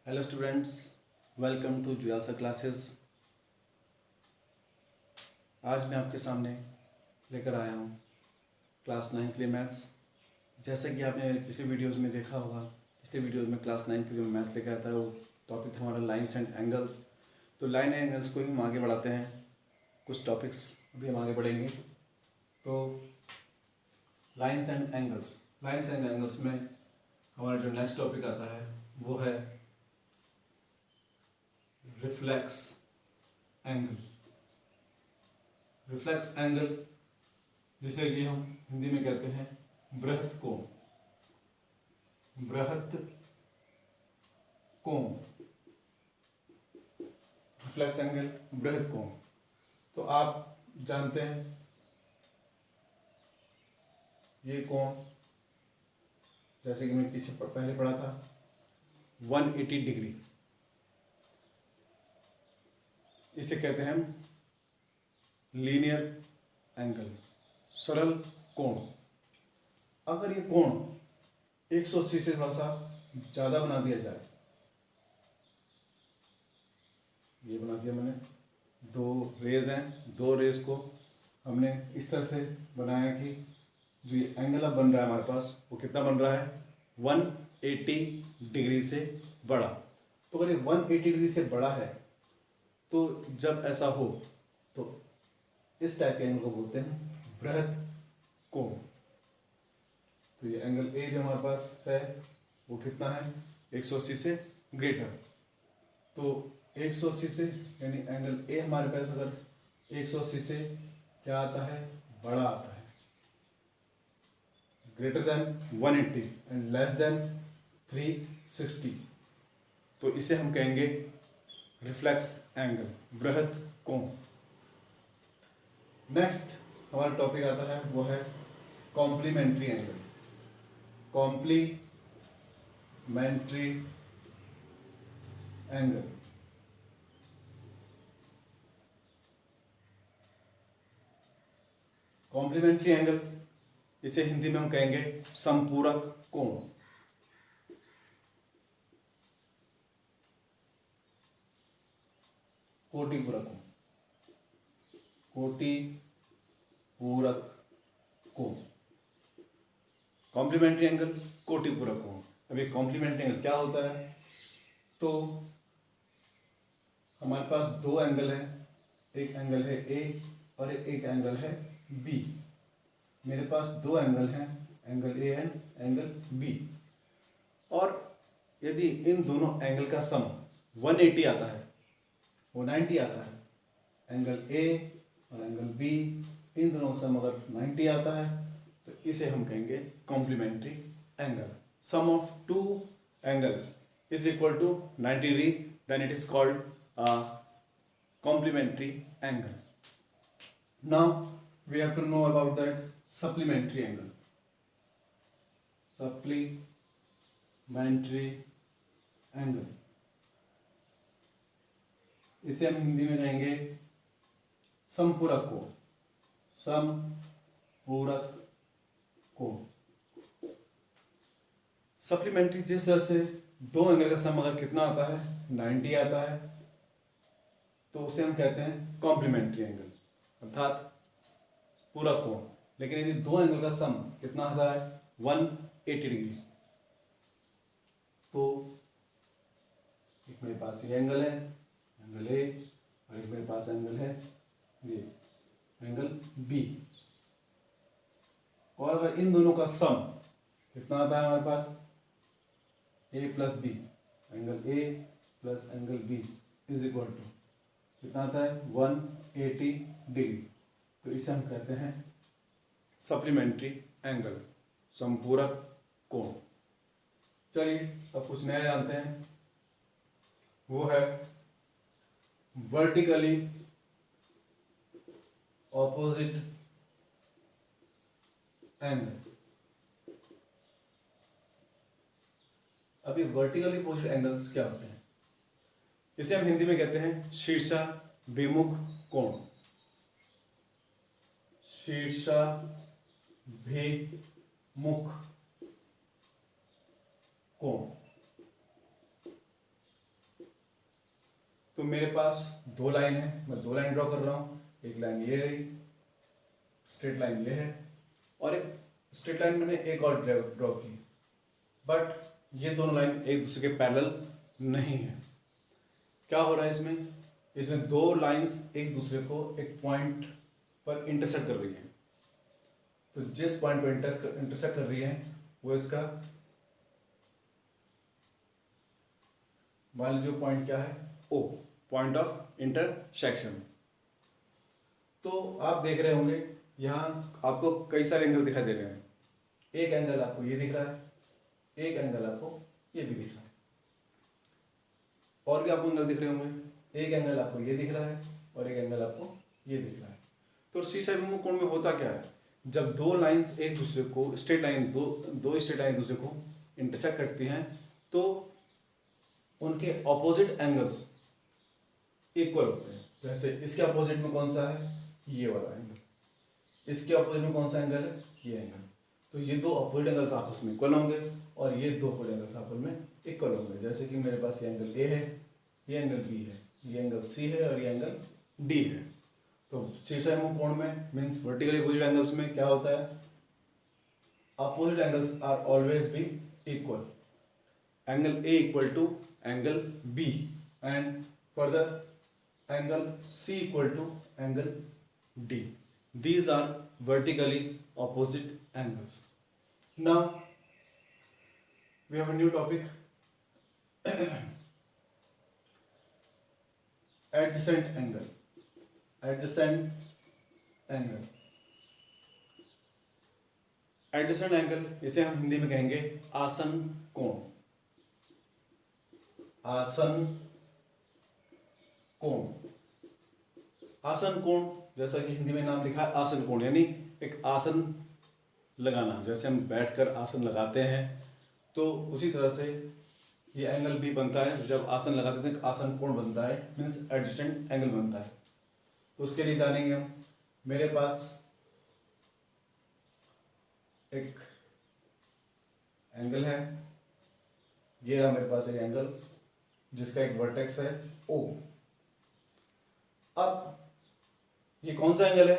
Hello students, welcome to Juyasa classes. आज मैं आपके सामने लेकर आया हूँ क्लास 9 के लिए मैथ्स। जैसा कि आपने पिछले वीडियोस में देखा होगा, पिछले वीडियोस में क्लास 9 के लिए मैथ्स लेकर आया था। वो टॉपिक था हमारा लाइन्स एंड एंगल्स। तो लाइन एंड एंगल्स को ही हम आगे बढ़ाते हैं। कुछ टॉपिक्स अभी हम आगे बढ़ेंगे। तो लाइन्स एंड एंगल्स में हमारा जो नेक्स्ट टॉपिक आता है वो है रिफ्लेक्स एंगल। रिफ्लेक्स एंगल जिसे कि हम हिंदी में कहते हैं बृहत कोण। रिफ्लेक्स एंगल बृहत कोण। तो आप जानते हैं ये कोण, जैसे कि मैं पीछे पहले पढ़ा था, 180 डिग्री। इसे कहते हैं हम लीनियर एंगल, सरल कोण। अगर ये कोण 180 से थोड़ा सा ज़्यादा बना दिया जाए, ये बना दिया मैंने, दो रेज हैं, दो रेज को हमने इस तरह से बनाया कि जो ये एंगल अब बन रहा है हमारे पास वो कितना बन रहा है, 180 डिग्री से बड़ा। तो अगर ये 180 डिग्री से बड़ा है तो जब ऐसा हो तो इस टाइप के एंगल को बोलते हैं बृहत कोण। तो ये एंगल ए जो हमारे पास है वो कितना है, 180 से ग्रेटर। तो 180 से यानी एंगल ए हमारे पास अगर 180 से क्या आता है, बड़ा आता है, greater than 180 and less than 360, तो इसे हम कहेंगे रिफ्लेक्स एंगल, बृहत कोण। नेक्स्ट हमारा टॉपिक आता है वो है complementary angle. Complementary angle, complementary angle इसे हिंदी में हम कहेंगे संपूरक कोण। कोटिपूरक कोण, कोटिपूरक कोण, कॉम्प्लीमेंट्री एंगल, कोटिपूरक कोण। अब ये कॉम्प्लीमेंट्री एंगल क्या होता है, तो हमारे पास दो एंगल हैं, एक एंगल है ए और एक एंगल है बी। मेरे पास दो एंगल हैं, angle A and angle B, और यदि इन दोनों एंगल का सम 180 आता है, 190 आता है, एंगल ए और एंगल बी इन दोनों का सम अगर 90 आता है तो इसे हम कहेंगे complementary angle. Sum of two angle is equal to 90 degree, then it is called complementary angle. Now we have to know about that supplementary angle. Supplementary angle इसे हम हिंदी में कहेंगे संपूरक कोण। संपूरक कोण, सप्लीमेंट्री जिस तरह से दो एंगल का सम अगर कितना आता है, 90 आता है, तो उसे हम कहते हैं कॉम्प्लीमेंट्री एंगल, अर्थात पूरक कोण। लेकिन यदि दो एंगल का सम कितना आता है, 180 डिग्री, तो एक मेरे पास ये एंगल है, एंगल ए, और एक मेरे पास एंगल है ये एंगल बी, और अगर इन दोनों का सम कितना आता है हमारे पास, A plus B, angle A plus angle B is equal to कितना आता है, 180 डिग्री। तो इसे हम कहते हैं सप्लीमेंट्री एंगल, संपूरक कोण। चलिए अब कुछ नया जानते हैं, वो है वर्टिकली ऑपोजिट एंगल। अब ये वर्टिकली अपोजिट एंगल्स क्या होते हैं, इसे हम हिंदी में कहते हैं शीर्षाभिमुख कोण। शीर्षाभिमुख कोण। मेरे पास दो लाइन है, मैं दो लाइन ड्रॉ कर रहा हूँ। एक लाइन ये रही, स्ट्रेट लाइन ये है, और एक स्ट्रेट लाइन मैंने एक और ड्रॉ की, बट ये दोनों लाइन एक दूसरे के पैरेलल नहीं है। क्या हो रहा है इसमें? इसमें दो लाइंस एक दूसरे को एक पॉइंट पर इंटरसेक्ट कर रही हैं। तो जिस पॉइंट पर इंटरसेक्ट कर रही है वो इसका, मान लीजिए पॉइंट क्या है, ओ, पॉइंट ऑफ इंटरसेक्शन। तो आप देख रहे होंगे यहाँ आपको कई सारे एंगल दिखाई दे रहे हैं। एक एंगल आपको ये दिख रहा है, एक एंगल आपको ये भी दिख रहा है, और भी आपको एंगल दिख रहे होंगे। एक एंगल आपको ये दिख रहा है और एक एंगल आपको ये दिख रहा है। तो सी सेक्शन कोण में होता क्या है? जब दो लाइंस एक दूसरे को स्ट्रेट लाइन दो स्ट्रेट लाइन एक दूसरे को इंटरसेक्ट करती हैं तो उनके ऑपोजिट एंगल्स इक्वल होते हैं। जैसे इसके ऑपोजिट में कौन सा है? ये वाला एंगल। इसके ऑपोजिट में कौन सा एंगल है? ये एंगल। तो ये दो ऑपोजिट एंगल्स आपस में इक्वल होंगे और ये दो ऑपोजिट एंगल्स आपस में इक्वल होंगे। जैसे कि मेरे पास ये एंगल ए है, ये एंगल बी है, ये एंगल सी है और ये एंगल डी है। तो शीर्षाभिमुख कोण में मीन्स वर्टिकली अपोजिट एंगल्स में क्या होता है? Opposite angles are always be equal. Angle A equal to angle B and further angle C equal to angle D. These are vertically opposite angles. Now we have a new topic. Adjacent angle. Adjacent angle. Adjacent angle इसे हम हिंदी में कहेंगे आसन कोण। आसन कोण। आसन कोण जैसा कि हिंदी में नाम लिखा है आसन कोण, यानी एक आसन लगाना। जैसे हम बैठकर आसन लगाते हैं तो उसी तरह से ये एंगल भी बनता है। जब आसन लगाते हैं आसन कोण बनता है, मीन्स एडजेसेंट एंगल बनता है। तो उसके लिए जानेंगे हम। मेरे पास एक एंगल है, ये रहा मेरे पास एक एंगल जिसका एक वर्टेक्स है O। अब ये कौन सा एंगल है,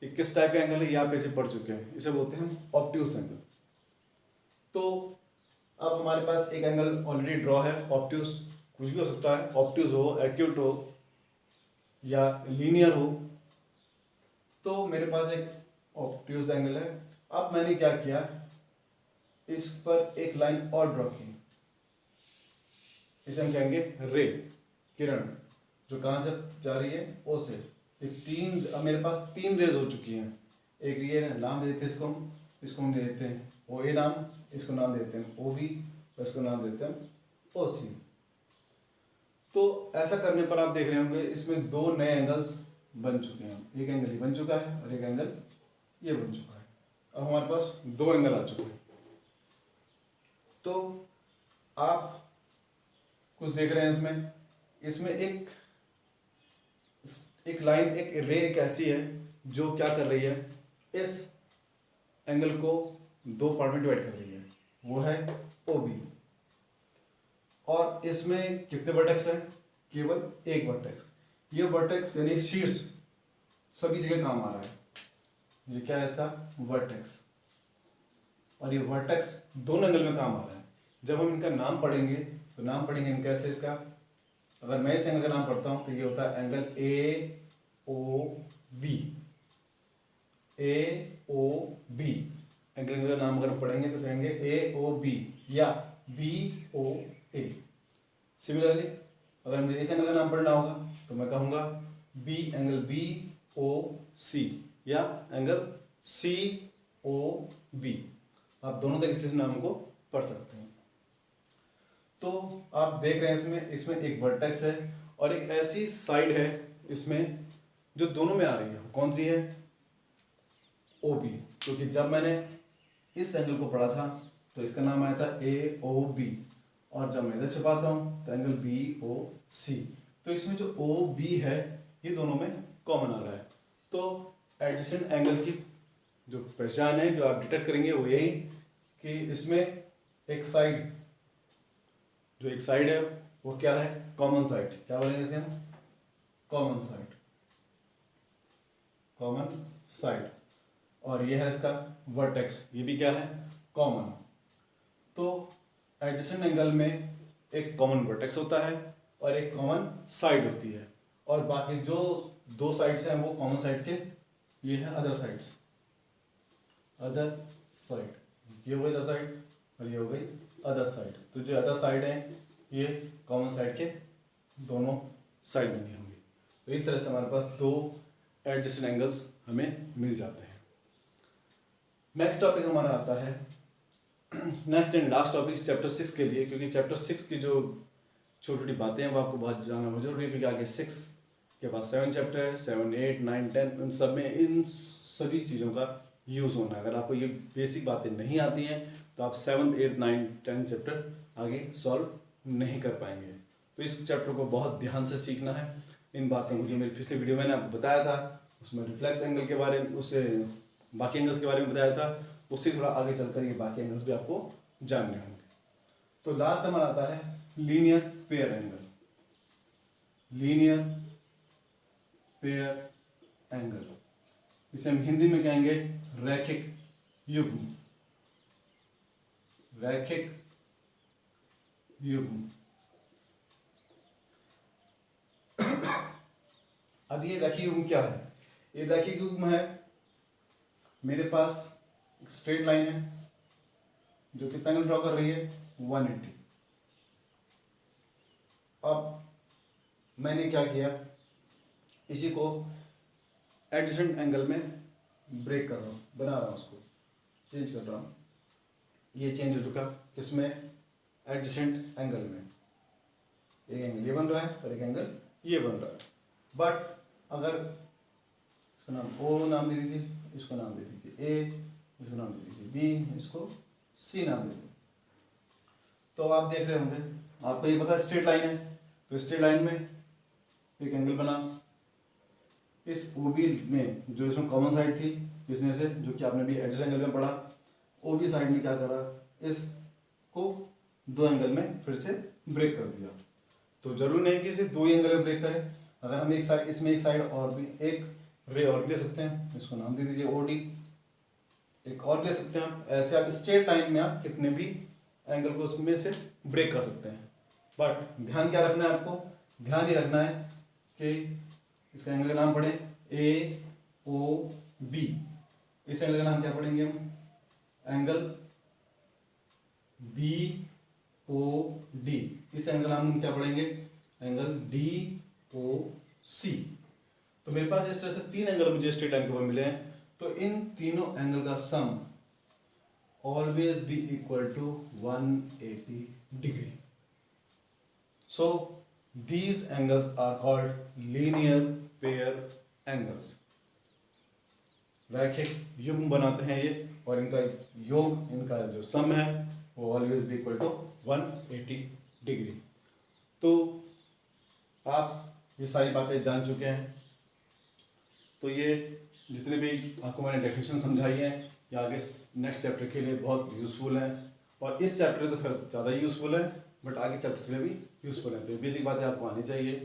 ये किस टाइप का एंगल है, ये आप पीछे पढ़ चुके हैं। इसे बोलते हैं हम ऑब्ट्यूज एंगल। तो अब हमारे पास एक एंगल ऑलरेडी ड्रॉ है। ऑब्ट्यूज कुछ भी हो सकता है, ऑब्ट्यूज हो, एक्यूट हो या लीनियर हो। तो मेरे पास एक ऑब्ट्यूज एंगल है। अब मैंने क्या किया, इस पर एक लाइन और ड्रॉ की। इसे हम कहेंगे रे, किरण, जो कहाँ से जा रही है? ओ से। अब मेरे पास तीन रेज हो चुकी हैं। एक ये नाम दे देते हैं इसको हम दे देते हैं ओ ए नाम, इसको नाम देते हैं ओ बी और इसको नाम देते हैं ओ सी। तो ऐसा करने पर आप देख रहे होंगे इसमें दो नए एंगल्स बन चुके हैं। एक एंगल ये बन चुका है और एक एंगल ये बन चुका है। अब हमारे पास दो एंगल आ चुके हैं। तो आप कुछ देख रहे हैं इसमें एक लाइन, एक रे एक ऐसी है जो क्या कर रही है, इस एंगल को दो पार्ट में डिवाइड कर रही है। वो है OB। और इसमें कितने वर्टेक्स हैं? केवल एक वर्टेक्स। ये वर्टेक्स यानी शीर्ष सभी जगह काम आ रहा है। ये क्या है इसका? वर्टेक्स। और ये वर्टेक्स दोनों एंगल में काम आ रहा है। जब हम इनका नाम पढ़ेंगे तो नाम पढ़ेंगे हम कैसे इसका? अगर मैं इस एंगल का नाम पढ़ता हूं तो ये होता है एंगल AOB। AOB एंगल का नाम अगर पढ़ेंगे तो कहेंगे AOB या BOA। सिमिलरली अगर मुझे इस एंगल का नाम पढ़ना होगा तो मैं कहूँगा एंगल BOC या एंगल COB। आप दोनों तरीके से इस नाम को पढ़ सकते हैं। तो आप देख रहे हैं इसमें एक वर्टेक्स है और एक ऐसी साइड है इसमें जो दोनों में आ रही है। कौन सी है? OB। क्योंकि जब मैंने इस एंगल को पढ़ा था तो इसका नाम आया था AOB, और जब मैं इधर छुपाता हूँ तो एंगल BOC। तो इसमें जो OB है ये दोनों में कॉमन आ रहा है। तो एडजेसेंट एंगल की जो पहचान है, जो आप डिटेक्ट करेंगे वो यही कि इसमें एक साइड है वो क्या है, कॉमन साइड। क्या बोलेंगे इसे हम, कॉमन साइड, कॉमन साइड। और ये है इसका वर्टेक्स, ये भी क्या है, कॉमन। तो एडजेसेंट एंगल में एक कॉमन वर्टेक्स होता है और एक कॉमन साइड होती है, और बाकी जो दो साइड्स हैं वो कॉमन साइड के, ये है अदर साइड्स, अदर साइड। ये हो गई अदर साइड और ये हो गई अदर साइड। तो जो अदर साइड है ये कॉमन साइड के दोनों साइड बनी होंगी। तो इस तरह से हमारे पास दो एडजेसेंट एंगल्स हमें मिल जाते हैं। नेक्स्ट टॉपिक हमारा आता है, next and last topic chapter 6 के लिए, क्योंकि चैप्टर 6 की जो छोटी छोटी बातें हैं वो आपको बहुत जानना बहुत जरूरी है, क्योंकि आगे 6 के बाद 7 चैप्टर है, 7, 8, 9, 10, उन सब में इन सभी चीज़ों का यूज़ होना है। अगर आपको ये बेसिक बातें नहीं आती हैं तो आप 7, 8, 9, 10 चैप्टर आगे सॉल्व नहीं कर पाएंगे। तो इस चैप्टर को बहुत ध्यान से सीखना है। इन बातों को जो मेरी पिछले वीडियो मैंने आपको बताया था उसमें रिफ्लेक्स एंगल के बारे में, उससे बाकी एंगल्स के बारे में बताया था, उससे थोड़ा आगे चलकर ये बाकी एंगल्स भी आपको जानने होंगे। तो लास्ट हमारा आता है linear pair angle, linear pair angle, इसे हम हिंदी में कहेंगे रैखिक युग्म, रैखिक युग्म। अब ये रैखिक युग्म क्या है, ये रैखिक युग्म है, मेरे पास एक स्ट्रेट लाइन है जो कितना एंगल ड्रॉ कर रही है, 180। अब मैंने क्या किया, इसी को एडजेसेंट एंगल में ब्रेक कर रहा हूँ, बना रहा हूँ, उसको चेंज कर रहा हूँ। ये चेंज हो चुका किसमें, एडजेसेंट एंगल में। एक एंगल ये बन रहा है और एक एंगल ये बन रहा है। बट अगर इसका नाम ओ नाम दे दीजिए, इसको नाम दे दीजिए ए, इसको नाम दे दीजिए बी, इसको सी नाम दे दीजिए, तो आप देख रहे होंगे, आपको ये पता है स्ट्रेट लाइन है, तो स्ट्रेट लाइन में एक एंगल बना। इस ओ बी में जो इसमें कॉमन साइड थी, इसमें से जो कि आपने भी एडजेसेंट एंगल में पढ़ा, ओ बी साइड में क्या करा, इसको दो एंगल में फिर से ब्रेक कर दिया। तो जरूरी नहीं कि इसे दो ही एंगल में ब्रेक करें, अगर हम एक साइड, इसमें एक साइड और भी, एक रे और भी ले सकते हैं, इसको नाम दे दीजिए ओ डी, एक और ले सकते हैं आप। ऐसे आप स्ट्रेट लाइन में आप कितने भी एंगल को उसमें से ब्रेक कर सकते हैं। बट ध्यान क्या रखना है आपको, ध्यान ये रखना है कि इसका एंगल का नाम पढ़े ए ओ बी, इस एंगल का नाम क्या पढ़ेंगे हम, एंगल बी ओ डी, इस एंगल का नाम हम क्या पढ़ेंगे, एंगल डी ओ सी। तो मेरे पास इस तरह से तीन एंगल मुझे स्ट्रेट लाइन के ऊपर मिले हैं, तो इन तीनों एंगल का sum always be equal to 180 degree. So these angles are called linear pair angles. रैखिक युग्म बनाते हैं ये, और इनका योग, इनका जो सम है वो always be equal to 180 degree. तो आप ये सारी बातें जान चुके हैं। तो ये जितने भी आपको मैंने डेफिनेशन समझाई हैं ये आगे नेक्स्ट चैप्टर के लिए बहुत यूज़फुल है, और इस चैप्टर तो खैर ज़्यादा यूज़फुल है, बट आगे चैप्टर्स में भी यूज़फुल है। तो ये बेसिक बातें आपको आनी चाहिए।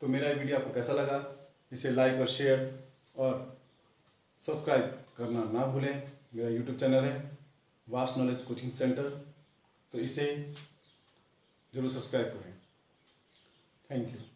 तो मेरा वीडियो आपको कैसा लगा, इसे लाइक और शेयर और सब्सक्राइब करना ना भूलें। मेरा यूट्यूब चैनल है वास्ट नॉलेज कोचिंग सेंटर, तो इसे ज़रूर सब्सक्राइब करें। Thank you.